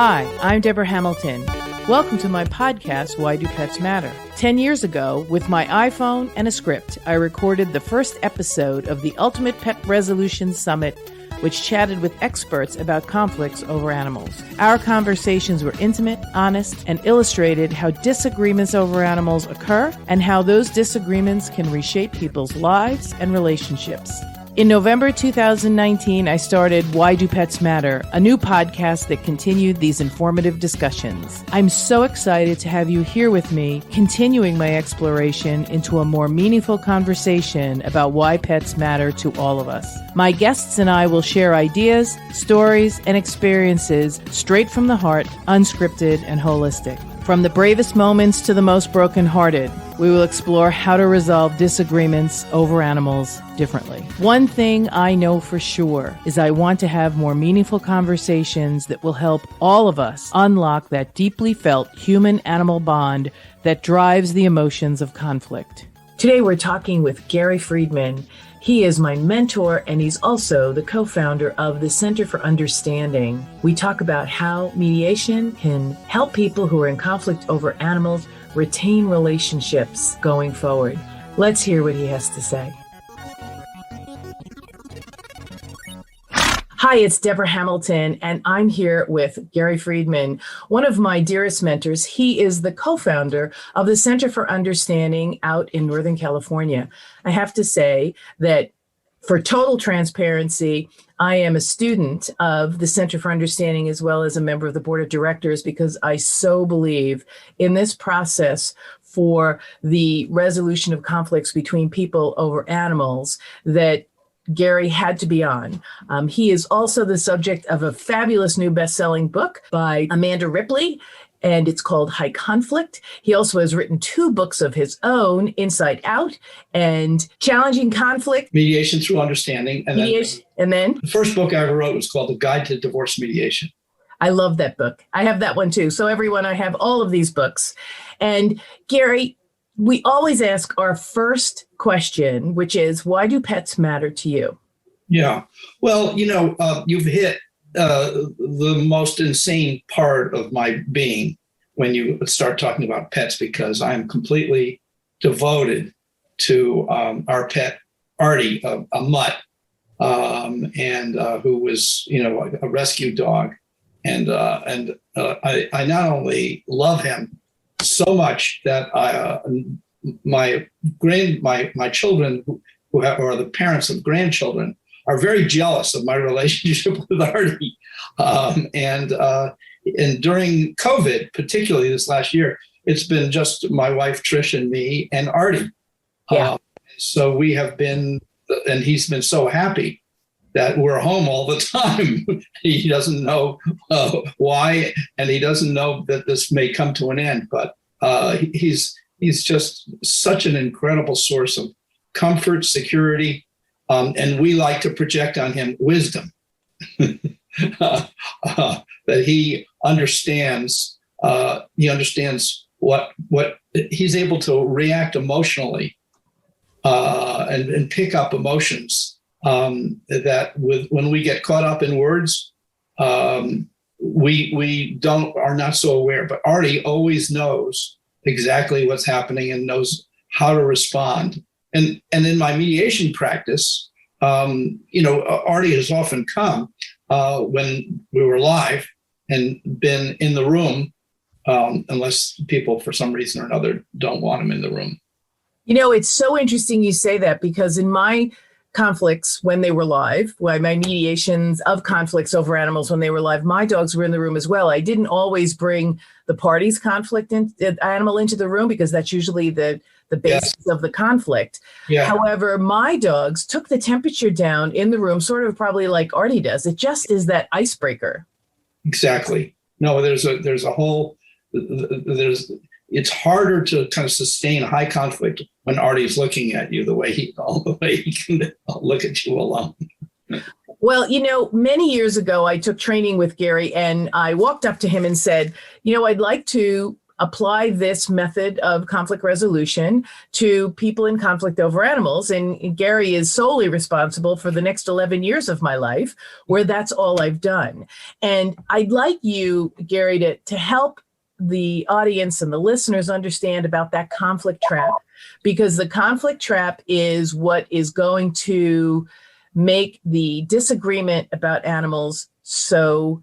Hi, I'm Deborah Hamilton. Welcome to my podcast, Why Do Pets Matter? 10 years ago, with my iPhone and a script, I recorded the first episode of the Ultimate Pet Resolution Summit, which chatted with experts about conflicts over animals. Our conversations were intimate, honest, and illustrated how disagreements over animals occur and how those disagreements can reshape people's lives and relationships. In November 2019, I started Why Do Pets Matter, a new podcast that continued these informative discussions. I'm so excited to have you here with me, continuing my exploration into a more meaningful conversation about why pets matter to all of us. My guests and I will share ideas, stories, and experiences straight from the heart, unscripted and holistic. From the bravest moments to the most brokenhearted, we will explore how to resolve disagreements over animals differently. One thing I know for sure is I want to have more meaningful conversations that will help all of us unlock that deeply felt human-animal bond that drives the emotions of conflict. Today we're talking with Gary Friedman. He is my mentor, and he's also the co-founder of the Center for Understanding. We talk about how mediation can help people who are in conflict over animals retain relationships going forward. Let's hear what he has to say. Hi, it's Deborah Hamilton, and I'm here with Gary Friedman, one of my dearest mentors. He is the co-founder of the Center for Understanding out in Northern California. I have to say that for total transparency, I am a student of the Center for Understanding as well as a member of the board of directors because I so believe in this process for the resolution of conflicts between people over animals that Gary had to be on. He is also the subject of a fabulous new best-selling book by Amanda Ripley, and it's called High Conflict. He also has written 2 books of his own, Inside Out and Challenging Conflict. Mediation Through Understanding. And then the first book I ever wrote was called The Guide to Divorce Mediation. I love that book. I have that one too. So everyone, I have all of these books. And Gary, we always ask our first question, which is, why do pets matter to you? Yeah. Well, you've hit the most insane part of my being when you start talking about pets, because I'm completely devoted to our pet, Artie, a mutt, and who was, a rescue dog. And I not only love him so much that my children who are the parents of grandchildren are very jealous of my relationship with Artie. And during COVID, particularly this last year, it's been just my wife, Trish, and me and Artie. Yeah. So we have been, and he's been so happy that we're home all the time. He doesn't know why, and he doesn't know that this may come to an end, but he's just such an incredible source of comfort, security, and we like to project on him wisdom. That he understands. He understands what he's able to react emotionally and pick up emotions. That when we get caught up in words, we are not so aware. But Artie always knows exactly what's happening and knows how to respond. And in my mediation practice, Artie has often come when we were live and been in the room, unless people for some reason or another don't want him in the room. It's so interesting you say that, because in my conflicts when they were live, my mediations of conflicts over animals when they were live, my dogs were in the room as well. I didn't always bring the party's conflict animal into the room because that's usually the basis of the conflict. Yeah. However, my dogs took the temperature down in the room, sort of probably like Artie does. It just is that icebreaker. Exactly. No, it's harder to kind of sustain high conflict when Artie's looking at you the way he can look at you alone. Well, many years ago, I took training with Gary, and I walked up to him and said, I'd like to apply this method of conflict resolution to people in conflict over animals. And Gary is solely responsible for the next 11 years of my life, where that's all I've done. And I'd like you, Gary, to help the audience and the listeners understand about that conflict trap, because the conflict trap is what is going to make the disagreement about animals so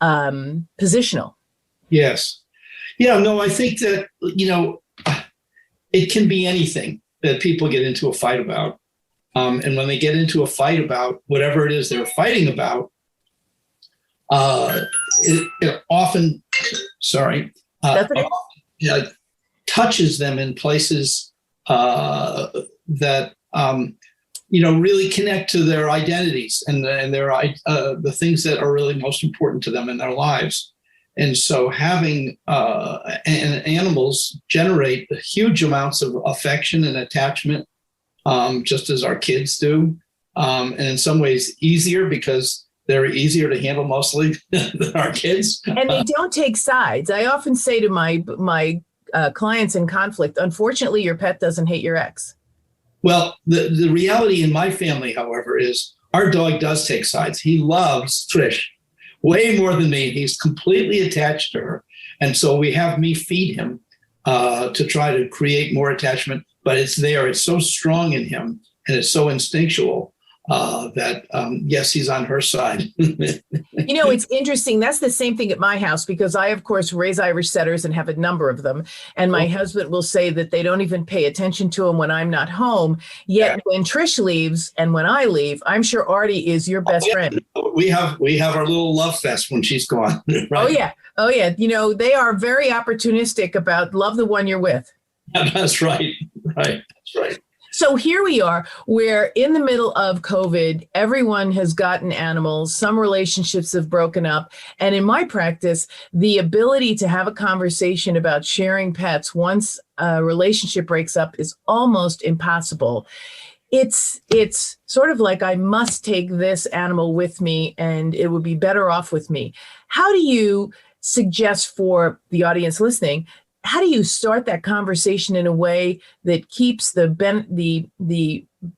positional. Yes. Yeah, no, I think that, it can be anything that people get into a fight about. And when they get into a fight about whatever it is they're fighting about, it often, touches them in places that, really connect to their identities and their the things that are really most important to them in their lives. And so having animals generate huge amounts of affection and attachment, just as our kids do, and in some ways easier because they're easier to handle mostly than our kids. And they don't take sides. I often say to my clients in conflict, unfortunately, your pet doesn't hate your ex. Well, the reality in my family, however, is our dog does take sides. He loves Trish way more than me. He's completely attached to her. And so we have me feed him to try to create more attachment, but it's there. It's so strong in him and it's so instinctual that, yes, he's on her side. It's interesting. That's the same thing at my house, because I, of course, raise Irish setters and have a number of them. And my husband will say that they don't even pay attention to him when I'm not home. Yet when Trish leaves and when I leave, I'm sure Artie is your best friend. We have our little love fest when she's gone. Right? Oh, yeah. They are very opportunistic about love the one you're with. That's right. Right. That's right. So here we are, we're in the middle of COVID. Everyone has gotten animals. Some relationships have broken up. And in my practice, the ability to have a conversation about sharing pets once a relationship breaks up is almost impossible. It's sort of like I must take this animal with me and it would be better off with me. How do you suggest for the audience listening, how do you start that conversation in a way that keeps the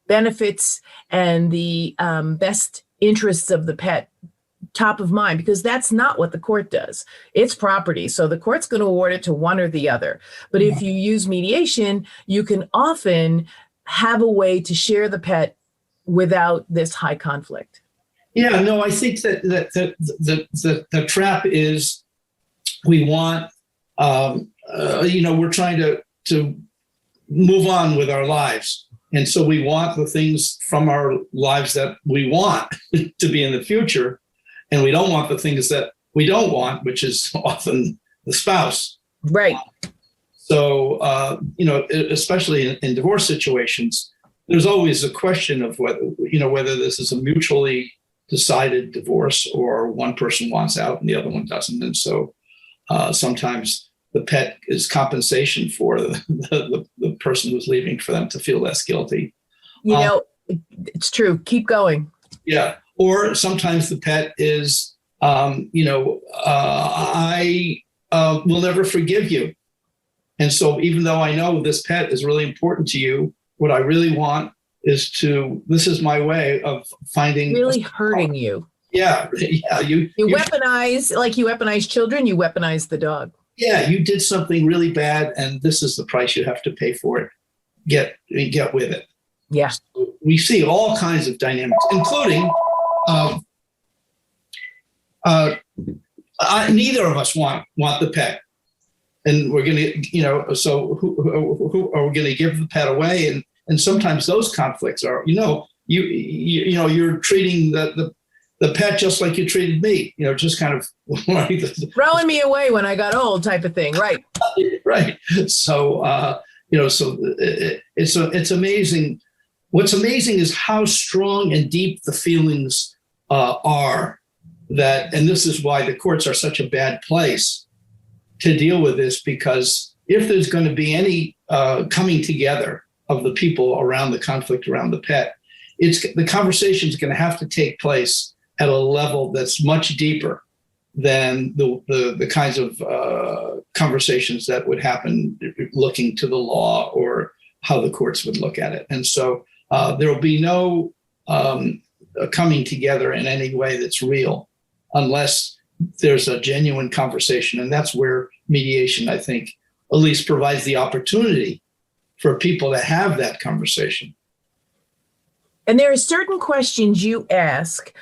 benefits and the best interests of the pet top of mind? Because that's not what the court does. It's property. So the court's going to award it to one or the other. But if you use mediation, you can often have a way to share the pet without this high conflict. Yeah, no, I think that the trap is we want, we're trying to move on with our lives. And so we want the things from our lives that we want to be in the future. And we don't want the things that we don't want, which is often the spouse. Right. So, especially in divorce situations, there's always a question of whether this is a mutually decided divorce or one person wants out and the other one doesn't. And so sometimes the pet is compensation for the person who's leaving for them to feel less guilty. It's true. Keep going. Yeah. Or sometimes the pet is, I will never forgive you. And so even though I know this pet is really important to you, what I really want is this is my way of finding. Really hurting you. Yeah. Yeah. You weaponize, like you weaponize children, you weaponize the dog. Yeah. You did something really bad and this is the price you have to pay for it. Get with it. Yeah. So we see all kinds of dynamics, including neither of us want the pet. And we're going to, so who are we going to give the pet away? And sometimes those conflicts are, you're treating the pet just like you treated me, just kind of throwing me away when I got old type of thing. Right. Right. So, so it's amazing. What's amazing is how strong and deep the feelings are that, and this is why the courts are such a bad place to deal with this, because if there's going to be any coming together of the people around the conflict around the pet, the conversation is going to have to take place at a level that's much deeper than the kinds of conversations that would happen looking to the law or how the courts would look at it. And so there will be no coming together in any way that's real unless there's a genuine conversation. And that's where mediation, I think, at least provides the opportunity for people to have that conversation. And there are certain questions you ask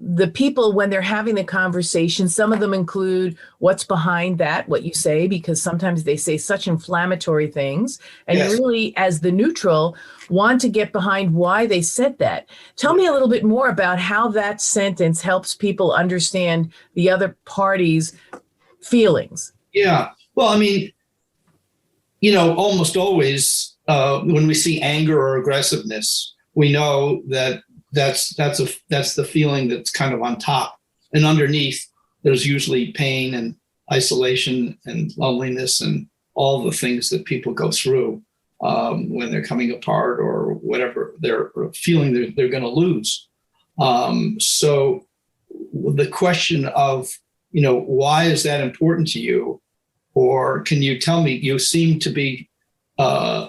the people when they're having the conversation. Some of them include what's behind that, what you say, because sometimes they say such inflammatory things. And Yes. You really, as the neutral, want to get behind why they said that. Tell me a little bit more about how that sentence helps people understand the other party's feelings. Yeah. Well, I mean, almost always when we see anger or aggressiveness, we know that that's the feeling that's kind of on top, and underneath there's usually pain and isolation and loneliness and all the things that people go through when they're coming apart or whatever they're feeling they're going to lose. So the question of, why is that important to you? Or can you tell me, you seem to be,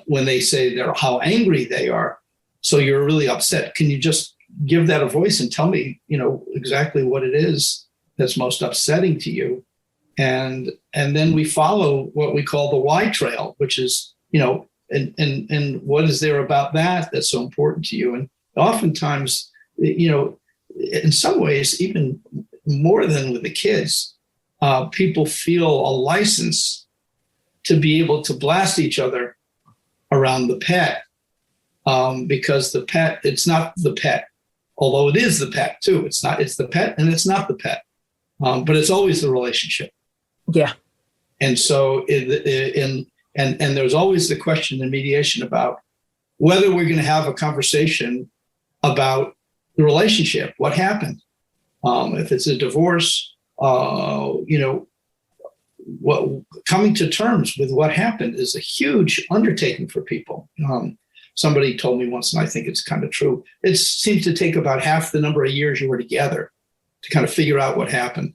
when they say how angry they are, so you're really upset. Can you just give that a voice and tell me, exactly what it is that's most upsetting to you? And then we follow what we call the why trail, which is, and what is there about that that's so important to you? And oftentimes, in some ways, even more than with the kids, people feel a license to be able to blast each other around the pet, because the pet, it's not the pet, although it is the pet too. It's the pet and it's not the pet, but it's always the relationship. Yeah. And so, and there's always the question in mediation about whether we're going to have a conversation about the relationship, what happened. If it's a divorce, coming to terms with what happened is a huge undertaking for people. Somebody told me once, and I think it's kind of true, it seems to take about half the number of years you were together to kind of figure out what happened.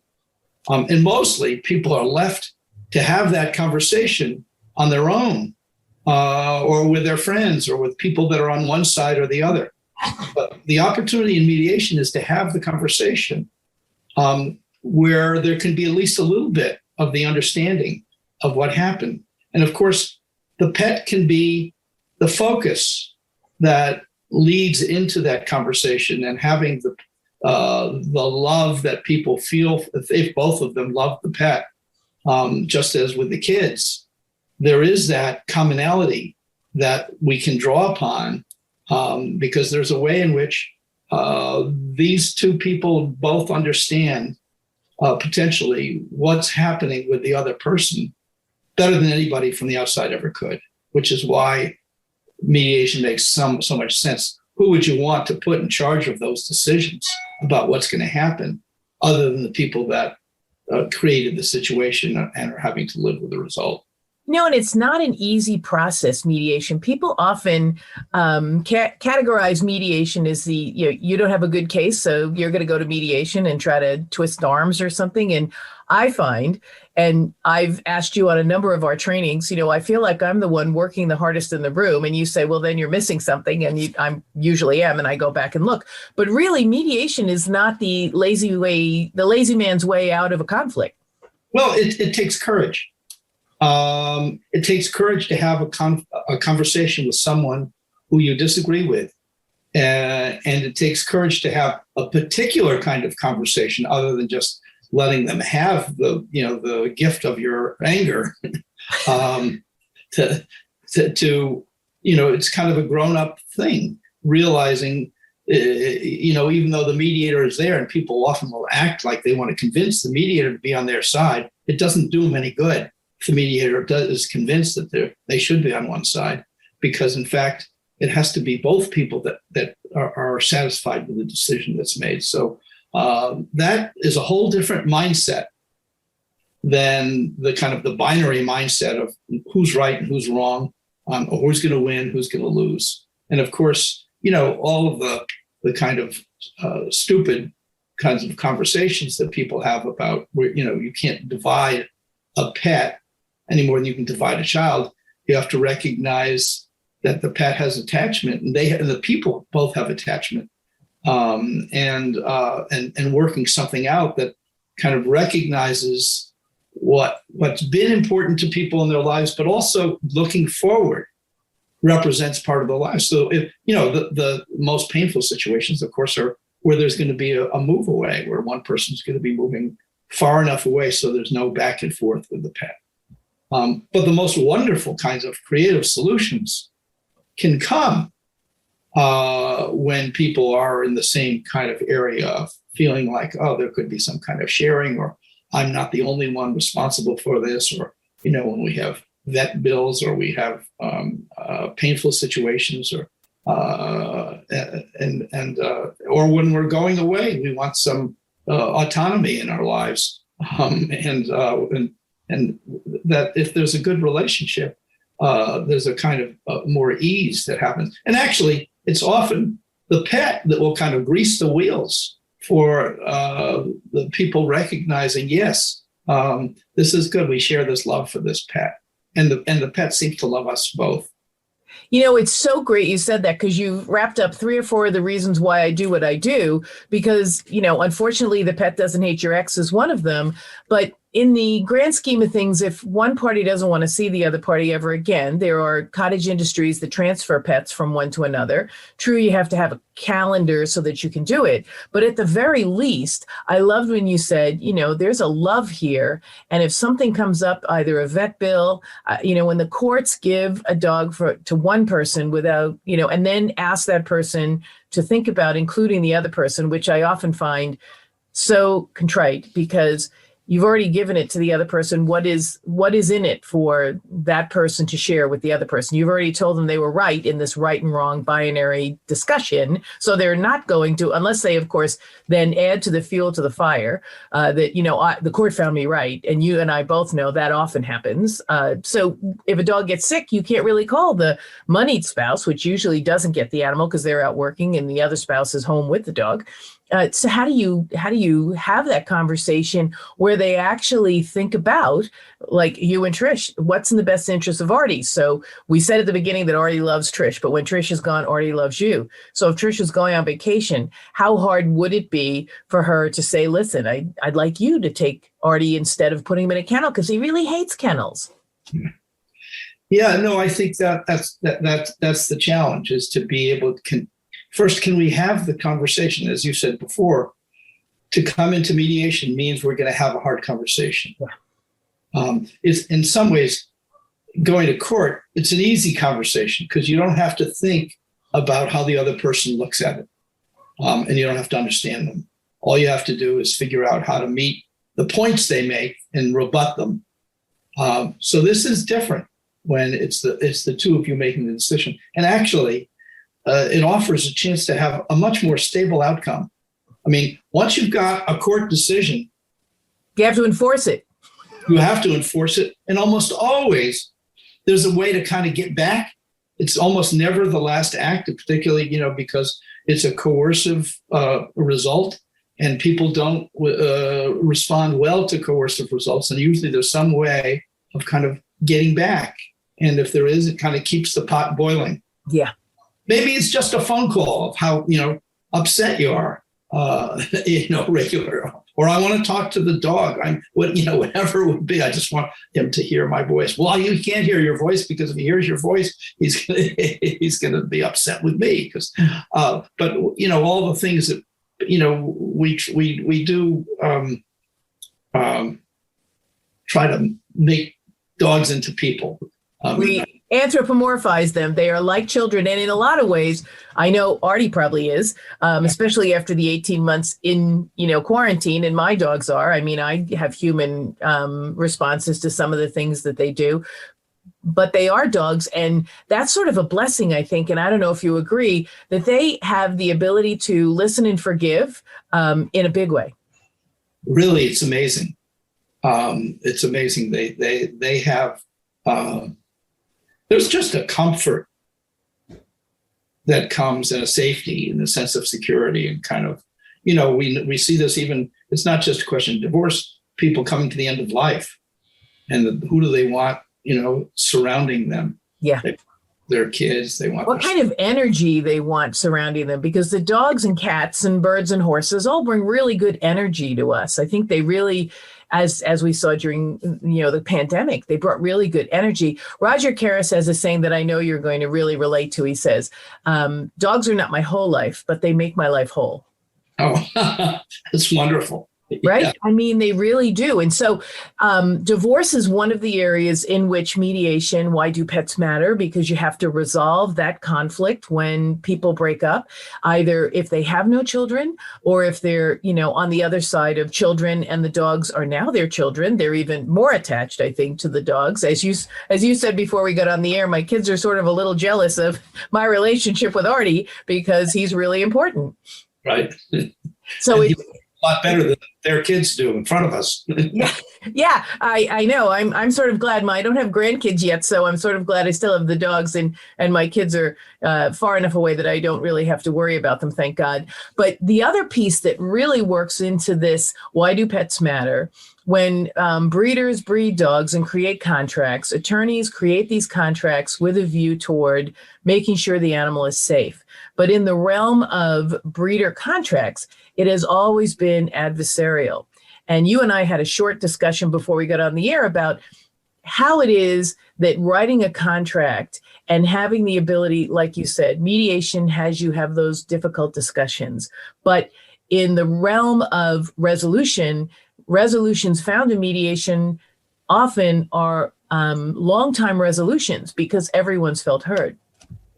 And mostly people are left to have that conversation on their own, or with their friends, or with people that are on one side or the other. But the opportunity in mediation is to have the conversation where there can be at least a little bit of the understanding of what happened. And of course, the pet can be the focus that leads into that conversation, and having the love that people feel if both of them love the pet. Just as with the kids, there is that commonality that we can draw upon, because there's a way in which these two people both understand potentially what's happening with the other person better than anybody from the outside ever could, which is why mediation makes so much sense. Who would you want to put in charge of those decisions about what's going to happen, other than the people that created the situation and are having to live with the result? And it's not an easy process, mediation. People often categorize mediation as you don't have a good case, so you're going to go to mediation and try to twist arms or something. And I find, and I've asked you on a number of our trainings, I feel like I'm the one working the hardest in the room. And you say, well, then you're missing something. And I usually am. And I go back and look. But really, mediation is not the lazy man's way out of a conflict. Well, it takes courage. It takes courage to have a conversation with someone who you disagree with. And it takes courage to have a particular kind of conversation other than just letting them have the gift of your anger. It's kind of a grown-up thing, realizing, even though the mediator is there, and people often will act like they want to convince the mediator to be on their side, it doesn't do them any good. The mediator is convinced that they should be on one side, because in fact, it has to be both people that are satisfied with the decision that's made. So that is a whole different mindset than the kind of the binary mindset of who's right and who's wrong, or who's going to win, who's going to lose. And of course, all of the kind of stupid kinds of conversations that people have about where, you can't divide a pet any more than you can divide a child. You have to recognize that the pet has attachment, and the people both have attachment, and working something out that kind of recognizes what's been important to people in their lives, but also looking forward represents part of the life. So if the most painful situations, of course, are where there's going to be a move away, where one person's going to be moving far enough away so there's no back and forth with the pet. But the most wonderful kinds of creative solutions can come when people are in the same kind of area of feeling like, oh, there could be some kind of sharing, or I'm not the only one responsible for this, or, when we have vet bills, or we have painful situations, or when we're going away, we want some autonomy in our lives, and that if there's a good relationship, there's a kind of more ease that happens. And actually, it's often the pet that will kind of grease the wheels for the people recognizing, yes, this is good. We share this love for this pet, and the pet seems to love us both. It's so great you said that, because you wrapped up 3 or 4 of the reasons why I do what I do, because, unfortunately, the pet doesn't hate your ex is one of them. But in the grand scheme of things, if one party doesn't want to see the other party ever again, there are cottage industries that transfer pets from one to another. True, you have to have a calendar so that you can do it. But at the very least, I loved when you said, there's a love here. And if something comes up, either a vet bill, when the courts give a dog to one person without, and then ask that person to think about including the other person, which I often find so contrite, because you've already given it to the other person. What is in it for that person to share with the other person? You've already told them they were right in this right and wrong binary discussion. So they're not going to, unless they, of course, then add to the fuel to the fire, that, the court found me right. And you and I both know that often happens. So if a dog gets sick, you can't really call the moneyed spouse, which usually doesn't get the animal because they're out working and the other spouse is home with the dog. So how do you have that conversation where they actually think about, like you and Trish, what's in the best interest of Artie? So we said at the beginning that Artie loves Trish, but when Trish is gone, Artie loves you. So if Trish is going on vacation, how hard would it be for her to say, listen, I'd like you to take Artie instead of putting him in a kennel because he really hates kennels? Yeah, no, I think that's the challenge, is to be able to first, can we have the conversation? As you said before, to come into mediation means we're going to have a hard conversation. Yeah. It's in some ways, going to court, it's an easy conversation because you don't have to think about how the other person looks at it, and you don't have to understand them. All you have to do is figure out how to meet the points they make and rebut them. So this is different when it's the two of you making the decision. And actually, it offers a chance to have a much more stable outcome. I mean, once you've got a court decision, you have to enforce it. You have to enforce it. And almost always there's a way to kind of get back. It's almost never the last act, particularly, because it's a coercive result and people don't respond well to coercive results. And usually there's some way of kind of getting back. And if there is, it kind of keeps the pot boiling. Yeah. Maybe it's just a phone call of how, upset you are, regular. Or I want to talk to the dog. Whatever it would be. I just want him to hear my voice. Well, you can't hear your voice because if he hears your voice, he's going to be upset with me. Because, but all the things that we do try to make dogs into people. We anthropomorphize them. They are like children. And in a lot of ways, I know Artie probably is, especially after the 18 months in, quarantine, and my dogs are. I mean, I have human responses to some of the things that they do, but they are dogs. And that's sort of a blessing, I think. And I don't know if you agree that they have the ability to listen and forgive in a big way. Really, it's amazing. It's amazing. They have, there's just a comfort that comes and a safety in the sense of security and kind of, we see this even, it's not just a question of divorce, people coming to the end of life, and who do they want, surrounding them? Yeah. Their kids, they want what kind of energy they want surrounding them, because the dogs and cats and birds and horses all bring really good energy to us. I think they really, as we saw during the pandemic, they brought really good energy. Roger Karras has a saying that I know you're going to really relate to. He says, dogs are not my whole life, but they make my life whole. Oh, that's wonderful. Right? Yeah. I mean, they really do. And so divorce is one of the areas in which mediation, why do pets matter? Because you have to resolve that conflict when people break up, either if they have no children or if they're, on the other side of children and the dogs are now their children. They're even more attached, I think, to the dogs. As you said before we got on the air, my kids are sort of a little jealous of my relationship with Artie because he's really important. Right. So it's a lot better than their kids do in front of us. Yeah, I know. I'm sort of glad. I don't have grandkids yet, so I'm sort of glad I still have the dogs, and my kids are far enough away that I don't really have to worry about them, thank God. But the other piece that really works into this, why do pets matter? When breeders breed dogs and create contracts, attorneys create these contracts with a view toward making sure the animal is safe. But in the realm of breeder contracts, it has always been adversarial. And you and I had a short discussion before we got on the air about how it is that writing a contract and having the ability, like you said, mediation has you have those difficult discussions. But in the realm of resolutions found in mediation often are long-time resolutions because everyone's felt heard.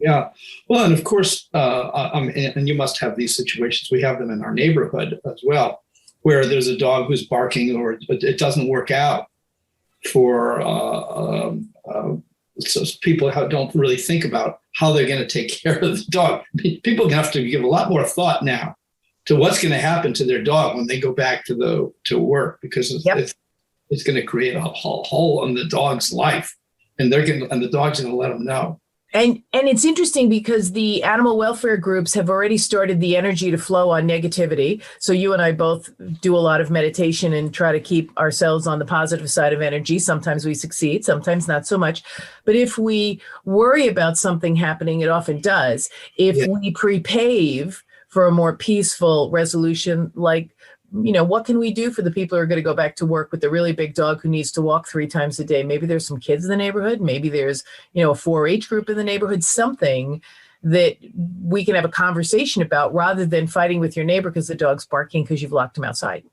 Yeah. Well, and of course, and you must have these situations. We have them in our neighborhood as well, where there's a dog who's barking or it doesn't work out for so people don't really think about how they're going to take care of the dog. People have to give a lot more thought now to what's going to happen to their dog when they go back to work, because it's going to create a hole in the dog's life, and the dog's going to let them know. And it's interesting because the animal welfare groups have already started the energy to flow on negativity. So you and I both do a lot of meditation and try to keep ourselves on the positive side of energy. Sometimes we succeed, sometimes not so much. But if we worry about something happening, it often does. If we prepave for a more peaceful resolution, like, what can we do for the people who are going to go back to work with the really big dog who needs to walk 3 times a day? Maybe there's some kids in the neighborhood. Maybe there's, a 4-H group in the neighborhood, something that we can have a conversation about rather than fighting with your neighbor because the dog's barking because you've locked him outside.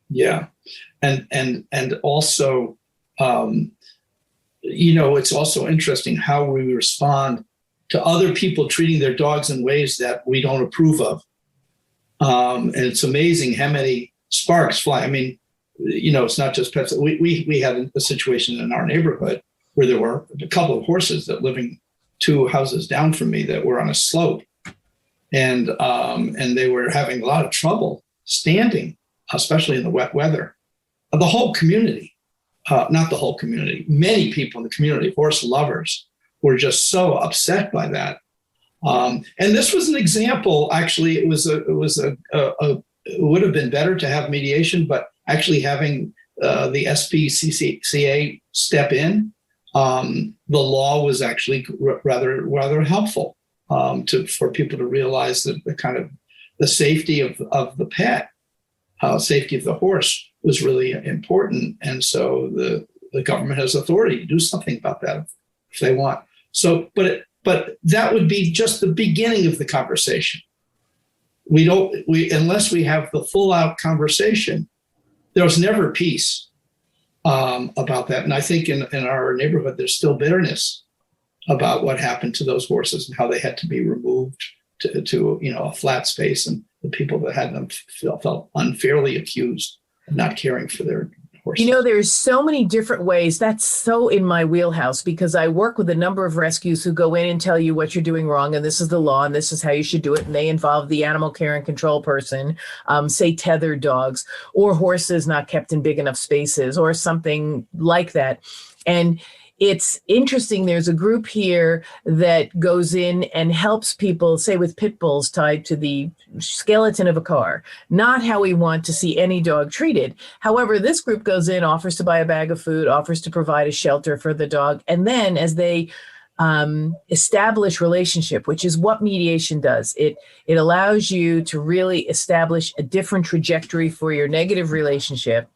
Yeah. And also, it's also interesting how we respond to other people treating their dogs in ways that we don't approve of. And it's amazing how many sparks fly. I mean, it's not just pets. We had a situation in our neighborhood where there were a couple of horses that living 2 houses down from me that were on a slope, and they were having a lot of trouble standing, especially in the wet weather. The whole community, not the whole community, many people in the community, horse lovers, were just so upset by that. And this was an example. Actually, it would have been better to have mediation, but actually having the SPCA step in, the law was actually rather helpful for people to realize that the safety of the pet, safety of the horse was really important, and so the government has authority to do something about that if they want. So, but that would be just the beginning of the conversation. Unless we have the full out conversation, there's never peace about that. And I think in our neighborhood, there's still bitterness about what happened to those horses and how they had to be removed to a flat space, and the people that had them felt unfairly accused of not caring for their horses. There's so many different ways. That's so in my wheelhouse because I work with a number of rescues who go in and tell you what you're doing wrong, and this is the law, and this is how you should do it. And they involve the animal care and control person, say tethered dogs or horses not kept in big enough spaces or something like that. And it's interesting. There's a group here that goes in and helps people, say with pit bulls tied to the skeleton of a car, not how we want to see any dog treated. However, this group goes in, offers to buy a bag of food, offers to provide a shelter for the dog. And then as they establish relationship, which is what mediation does. It allows you to really establish a different trajectory for your negative relationship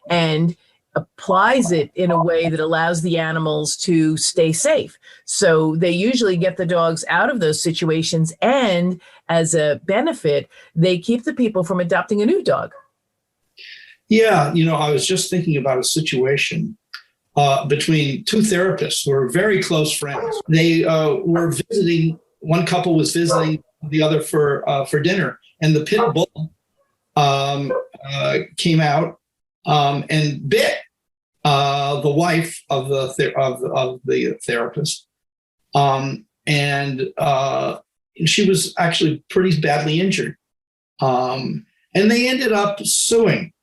and applies it in a way that allows the animals to stay safe. So they usually get the dogs out of those situations, and as a benefit, they keep the people from adopting a new dog. Yeah, I was just thinking about a situation between two therapists who were very close friends. They were visiting, one couple was visiting the other for dinner, and the pit bull came out and bit the wife of the therapist. And she was actually pretty badly injured. And they ended up suing.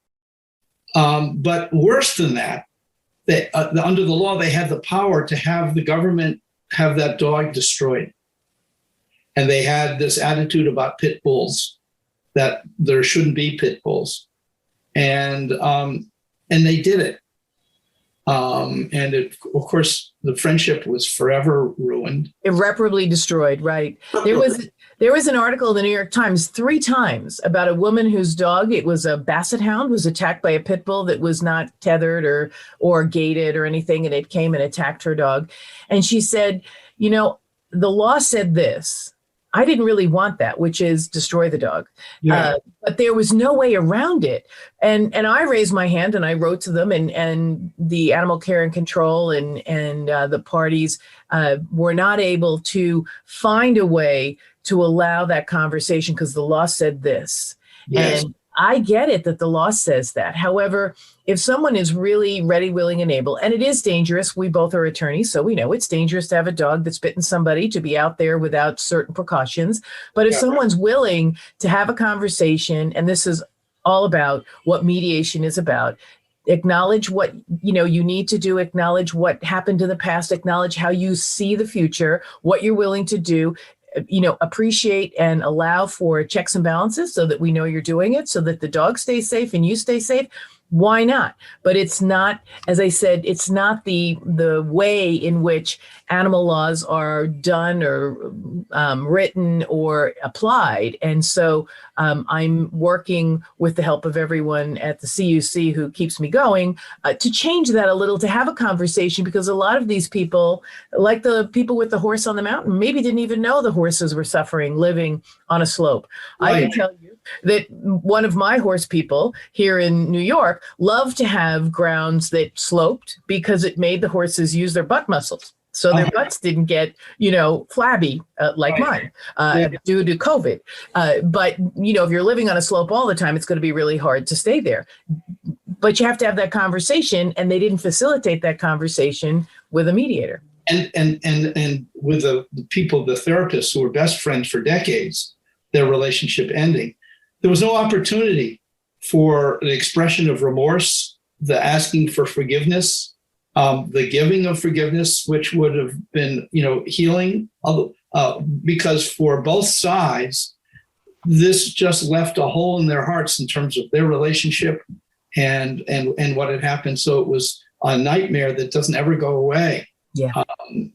But worse than that, under the law, they had the power to have the government have that dog destroyed. And they had this attitude about pit bulls, that there shouldn't be pit bulls. And they did it. Of course, the friendship was forever ruined. Irreparably destroyed, right. There was an article in the New York Times 3 times about a woman whose dog, it was a basset hound, was attacked by a pit bull that was not tethered or gated or anything, and it came and attacked her dog. And she said, the law said this. I didn't really want that, which is destroy the dog. Yeah. But there was no way around it. And I raised my hand and I wrote to them, and the animal care and control and the parties were not able to find a way to allow that conversation because the law said this. Yes. And I get it that the law says that. However, if someone is really ready, willing, and able, and it is dangerous, we both are attorneys, so we know it's dangerous to have a dog that's bitten somebody, to be out there without certain precautions. But if someone's willing to have a conversation, and this is all about what mediation is about, acknowledge what you need to do, acknowledge what happened in the past, acknowledge how you see the future, what you're willing to do, appreciate and allow for checks and balances so that we know you're doing it, so that the dog stays safe and you stay safe. Why not? But it's not, as I said, it's not the way in which animal laws are done or written or applied. And so I'm working with the help of everyone at the CUC who keeps me going to change that a little, to have a conversation, because a lot of these people, like the people with the horse on the mountain, maybe didn't even know the horses were suffering living on a slope. Right. I can tell you that one of my horse people here in New York loved to have grounds that sloped because it made the horses use their butt muscles. So their butts didn't get, flabby like mine due to COVID. But, if you're living on a slope all the time, it's going to be really hard to stay there. But you have to have that conversation, and they didn't facilitate that conversation with a mediator. And with the people, the therapists who were best friends for decades, their relationship ending, there was no opportunity for the expression of remorse, the asking for forgiveness, the giving of forgiveness, which would have been, healing, because for both sides, this just left a hole in their hearts in terms of their relationship and what had happened. So it was a nightmare that doesn't ever go away. Yeah.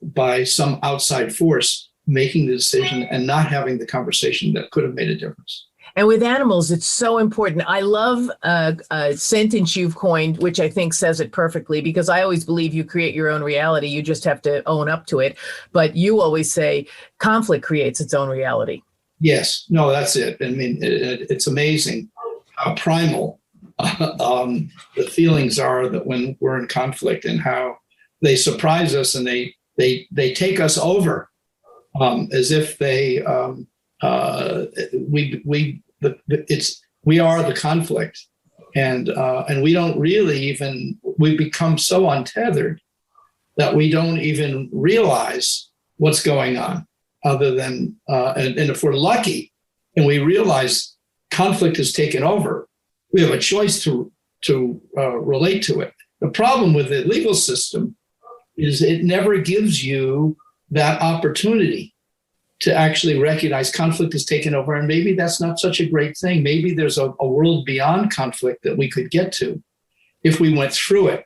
By some outside force making the decision and not having the conversation that could have made a difference. And with animals, it's so important. I love a sentence you've coined, which I think says it perfectly, because I always believe you create your own reality. You just have to own up to it. But you always say conflict creates its own reality. Yes. No, that's it. I mean, it's amazing how primal the feelings are that when we're in conflict, and how they surprise us and they take us over as if they we are the conflict, and we don't really even, we become so untethered that we don't even realize what's going on, other than and if we're lucky and we realize conflict has taken over, we have a choice to relate to it. The problem with the legal system is it never gives you that opportunity to actually recognize conflict is taken over. And maybe that's not such a great thing. Maybe there's a world beyond conflict that we could get to if we went through it,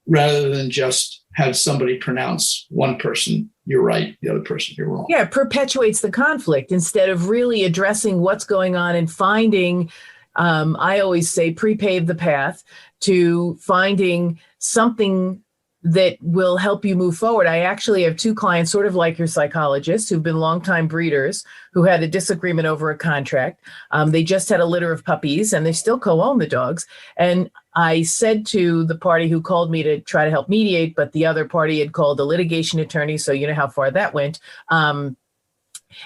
rather than just have somebody pronounce one person, you're right, the other person, you're wrong. Yeah, it perpetuates the conflict instead of really addressing what's going on and finding, I always say, pre-pave the path to finding something that will help you move forward. I actually have two clients, sort of like your psychologist, who've been longtime breeders who had a disagreement over a contract. They just had a litter of puppies and they still co-own the dogs. And I said to the party who called me to try to help mediate, but the other party had called a litigation attorney. So you know how far that went.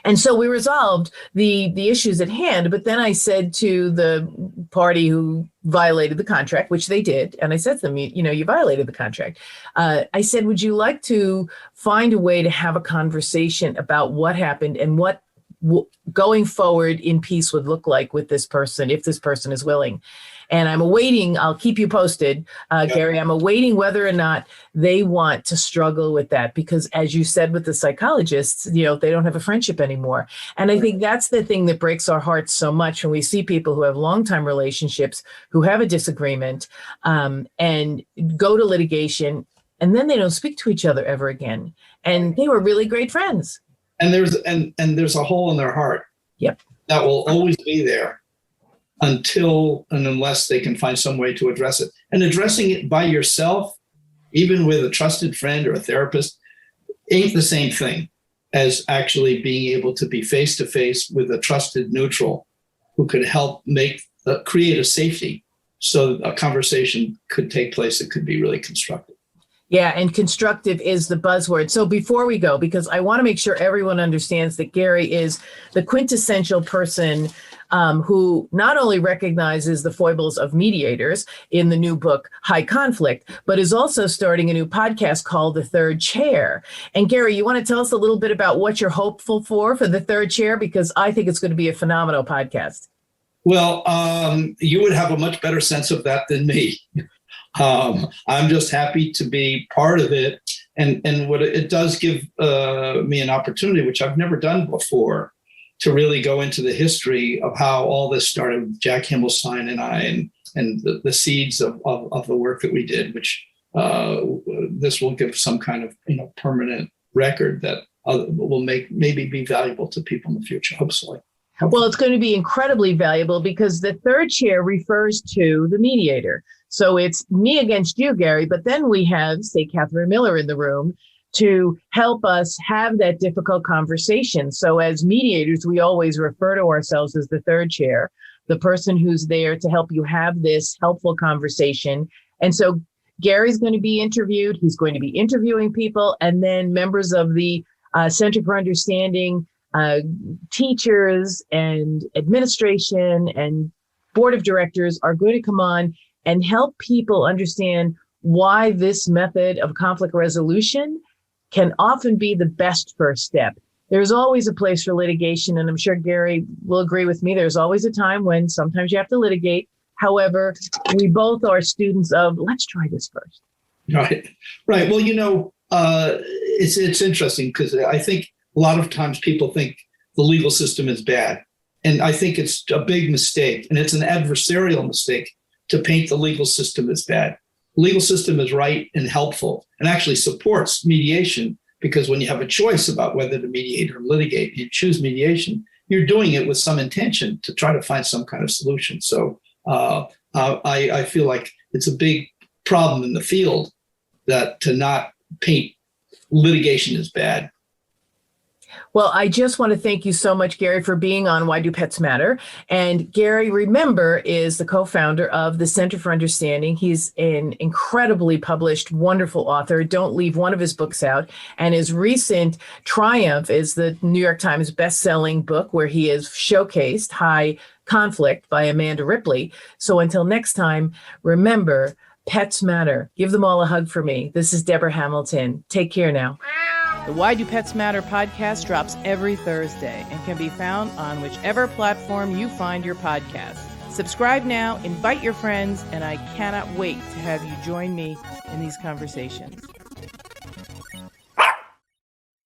And so we resolved the issues at hand. But then I said to the party who violated the contract, which they did, and I said to them, you violated the contract. I said, would you like to find a way to have a conversation about what happened and what going forward in peace would look like with this person, if this person is willing? And I'm awaiting, I'll keep you posted, Gary, I'm awaiting whether or not they want to struggle with that. Because as you said with the psychologists, they don't have a friendship anymore. And I think that's the thing that breaks our hearts so much when we see people who have long-time relationships, who have a disagreement and go to litigation, and then they don't speak to each other ever again. And they were really great friends. And there's a hole in their heart. Yep. That will always be there until and unless they can find some way to address it. And addressing it by yourself, even with a trusted friend or a therapist, ain't the same thing as actually being able to be face-to-face with a trusted neutral who could help create a safety so that a conversation could take place that could be really constructive. Yeah, and constructive is the buzzword. So before we go, because I want to make sure everyone understands that Gary is the quintessential person who not only recognizes the foibles of mediators in the new book, High Conflict, but is also starting a new podcast called The Third Chair. And Gary, you want to tell us a little bit about what you're hopeful for The Third Chair? Because I think it's going to be a phenomenal podcast. Well, you would have a much better sense of that than me. I'm just happy to be part of it. And what it does give me an opportunity, which I've never done before, to really go into the history of how all this started with Jack Himmelstein and I, and the seeds of the work that we did, which this will give some kind of permanent record that will maybe be valuable to people in the future, hopefully. Well, it's going to be incredibly valuable because the third chair refers to the mediator. So it's me against you, Gary, but then we have, say, Catherine Miller in the room to help us have that difficult conversation. So as mediators, we always refer to ourselves as the third chair, the person who's there to help you have this helpful conversation. And so Gary's going to be interviewed. He's going to be interviewing people, and then members of the Center for Understanding, teachers and administration and board of directors are going to come on and help people understand why this method of conflict resolution can often be the best first step. There's always a place for litigation, and I'm sure Gary will agree with me. There's always a time when sometimes you have to litigate. However, we both are students of, let's try this first. Right. Well, it's interesting because I think a lot of times people think the legal system is bad. And I think it's a big mistake, and it's an adversarial mistake to paint the legal system as bad. The legal system is right and helpful and actually supports mediation, because when you have a choice about whether to mediate or litigate, you choose mediation, you're doing it with some intention to try to find some kind of solution. So I feel like it's a big problem in the field that to not paint litigation as bad. Well, I just want to thank you so much, Gary, for being on Why Do Pets Matter? And Gary, remember, is the co-founder of the Center for Understanding. He's an incredibly published, wonderful author. Don't leave one of his books out. And his recent triumph is the New York Times best-selling book where he has showcased High Conflict by Amanda Ripley. So until next time, remember, pets matter. Give them all a hug for me. This is Deborah Hamilton. Take care now. The Why Do Pets Matter podcast drops every Thursday and can be found on whichever platform you find your podcast. Subscribe now, invite your friends, and I cannot wait to have you join me in these conversations.